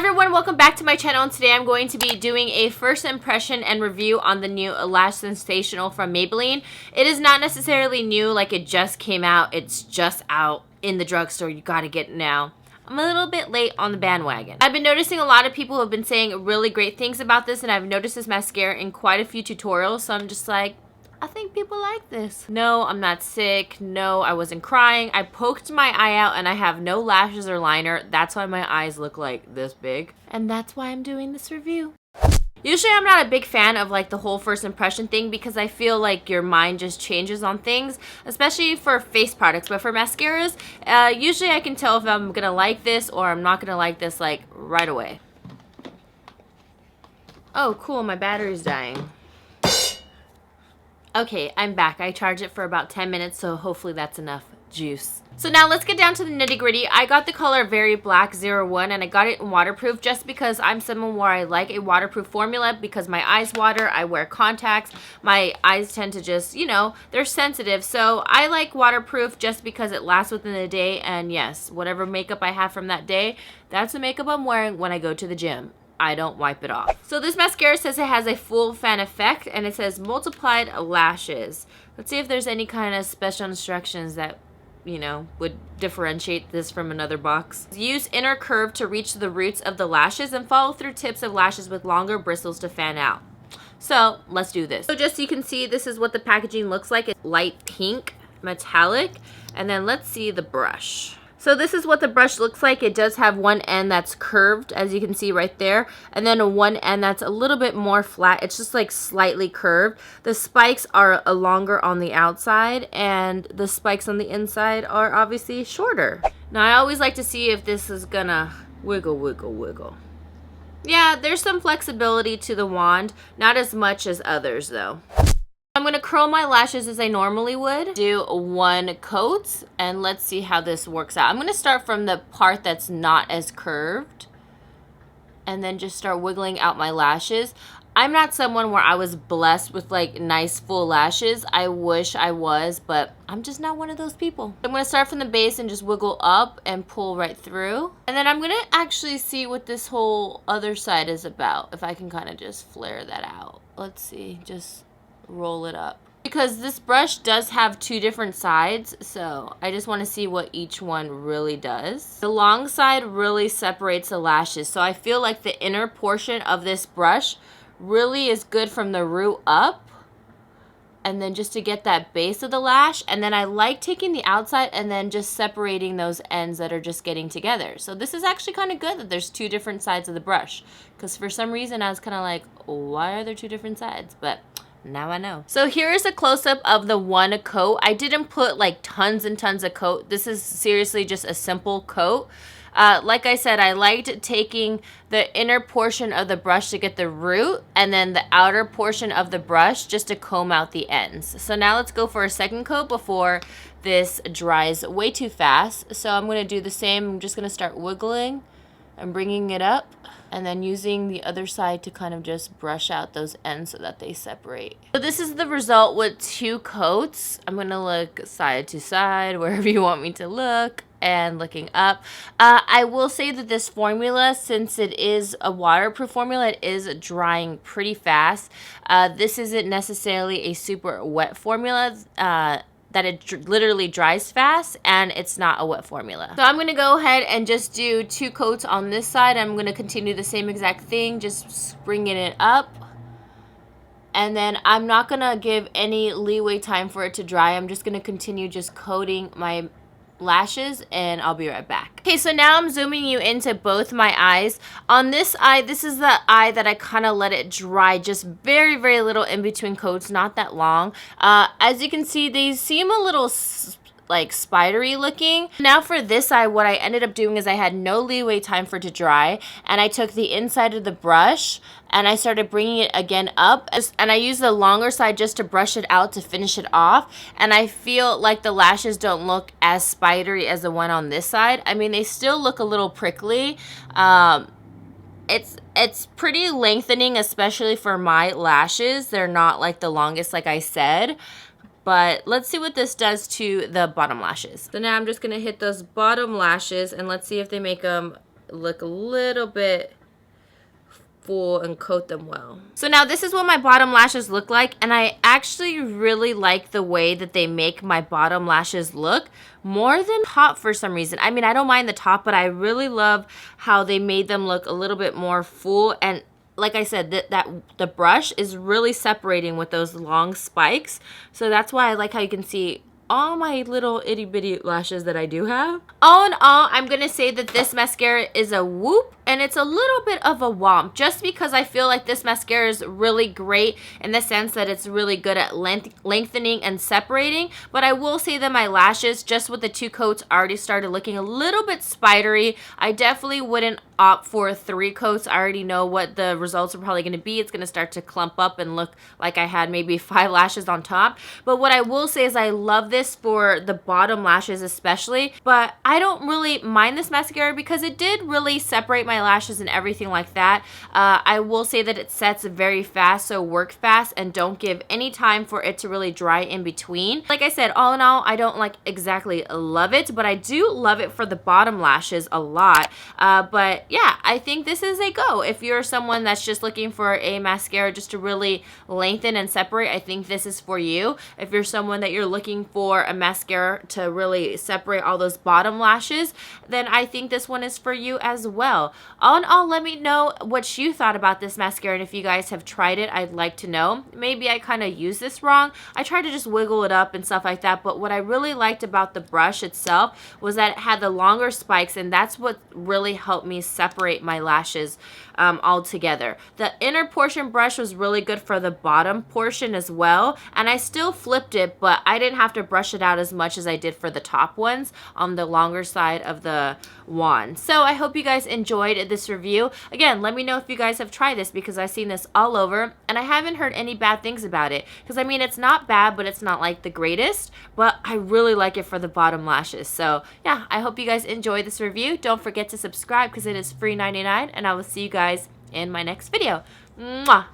everyone, welcome back to my channel, and today I'm going to be doing a first impression and review on the new Lash Sensational from Maybelline. It is not necessarily new, like it just came out, it's just out in the drugstore, you gotta get it now. I'm a little bit late on the bandwagon. I've been noticing a lot of people have been saying really great things about this, and I've noticed this mascara in quite a few tutorials, so I'm just like, I think people like this. No, I'm not sick. No, I wasn't crying. I poked my eye out and I have no lashes or liner. That's why my eyes look like this big. And that's why I'm doing this review. Usually I'm not a big fan of like the whole first impression thing because I feel like your mind just changes on things, especially for face products. But for mascaras, usually I can tell if I'm gonna like this or I'm not gonna like this like right away. Oh, cool, my battery's dying. Okay, I'm back. I charged it for about 10 minutes, so hopefully that's enough juice. So now let's get down to the nitty gritty. I got the color Very Black 01 and I got it in waterproof just because I'm someone where I like a waterproof formula because my eyes water, I wear contacts, my eyes tend to just, you know, they're sensitive. So I like waterproof just because it lasts within the day, and yes, whatever makeup I have from that day, that's the makeup I'm wearing when I go to the gym. I don't wipe it off. So this mascara says it has a full fan effect and it says multiplied lashes. Let's see if there's any kind of special instructions that, you know, would differentiate this from another box. Use inner curve to reach the roots of the lashes and follow through tips of lashes with longer bristles to fan out. So let's do this. So just so you can see, this is what the packaging looks like. It's light pink, metallic, and then let's see the brush. So this is what the brush looks like. It does have one end that's curved, as you can see right there, and then one end that's a little bit more flat. It's just like slightly curved. The spikes are longer on the outside, and the spikes on the inside are obviously shorter. Now I always like to see if this is gonna wiggle, wiggle, wiggle. Yeah, there's some flexibility to the wand, not as much as others though. I'm going to curl my lashes as I normally would. Do one coat, and let's see how this works out. I'm going to start from the part that's not as curved, and then just start wiggling out my lashes. I'm not someone where I was blessed with like nice full lashes. I wish I was, but I'm just not one of those people. I'm going to start from the base and just wiggle up and pull right through. And then I'm going to actually see what this whole other side is about, if I can kind of just flare that out. Let's see, just roll it up, because this brush does have two different sides, so I just want to see what each one really does. The long side really separates the lashes, so I feel like the inner portion of this brush really is good from the root up, and then just to get that base of the lash. And then I like taking the outside and then just separating those ends that are just getting together. So this is actually kind of good that there's two different sides of the brush, because for some reason I was kind of like, why are there two different sides? But now I know. So here is a close-up of the one coat. I didn't put like tons and tons of coat. This is seriously just a simple coat. Like I said, I liked taking the inner portion of the brush to get the root, and then the outer portion of the brush just to comb out the ends. So now let's go for a second coat before this dries way too fast. So I'm going to do the same. I'm just going to start wiggling and bringing it up, and then using the other side to kind of just brush out those ends so that they separate. So this is the result with two coats. I'm gonna look side to side, wherever you want me to look, and looking up. I will say that this formula, since it is a waterproof formula, it is drying pretty fast. This isn't necessarily a super wet formula. That it literally dries fast, and it's not a wet formula. So I'm gonna go ahead and just do two coats on this side. I'm gonna continue the same exact thing, just bringing it up. And then I'm not gonna give any leeway time for it to dry. I'm just gonna continue just coating my lashes, and I'll be right back. Okay, so now I'm zooming you into both my eyes. On this eye, this is the eye that I kind of let it dry just very, very little in between coats, not that long. As you can see, they seem a little like spidery looking. Now for this eye, what I ended up doing is I had no leeway time for it to dry, and I took the inside of the brush and I started bringing it again up, and I used the longer side just to brush it out to finish it off. And I feel like the lashes don't look as spidery as the one on this side. I mean, they still look a little prickly. It's pretty lengthening, especially for my lashes. They're not like the longest, like I said. But let's see what this does to the bottom lashes. So now I'm just going to hit those bottom lashes, and let's see if they make them look a little bit full and coat them well. So now this is what my bottom lashes look like, and I actually really like the way that they make my bottom lashes look more than top for some reason. I mean, I don't mind the top, but I really love how they made them look a little bit more full. And like I said, that the brush is really separating with those long spikes. So that's why I like how you can see all my little itty bitty lashes that I do have. All in all, I'm gonna say that this mascara is a Whoop, and it's a little bit of a Womp, just because I feel like this mascara is really great in the sense that it's really good at lengthening and separating. But I will say that my lashes, just with the 2 coats, already started looking a little bit spidery. I definitely wouldn't opt for 3 coats. I already know what the results are probably going to be. It's going to start to clump up and look like I had maybe 5 lashes on top. But what I will say is I love this for the bottom lashes especially, but I don't really mind this mascara because it did really separate my lashes and everything like that. I will say that it sets very fast, so work fast and don't give any time for it to really dry in between. Like I said, all in all, I don't like exactly love it, but I do love it for the bottom lashes a lot. But yeah, I think this is a go. If you're someone that's just looking for a mascara just to really lengthen and separate, I think this is for you. If you're someone that you're looking for a mascara to really separate all those bottom lashes, then I think this one is for you as well. All in all, let me know what you thought about this mascara, and if you guys have tried it, I'd like to know. Maybe I kind of used this wrong. I tried to just wiggle it up and stuff like that, but what I really liked about the brush itself was that it had the longer spikes, and that's what really helped me separate my lashes all together. The inner portion brush was really good for the bottom portion as well, and I still flipped it, but I didn't have to brush it out as much as I did for the top ones on the longer side of the wand. So I hope you guys enjoyed this review. Again, let me know if you guys have tried this, because I've seen this all over and I haven't heard any bad things about it, because I mean, it's not bad, but it's not like the greatest, but I really like it for the bottom lashes. So yeah, I hope you guys enjoyed this review. Don't forget to subscribe because it is free 99, and I will see you guys in my next video. Mwah!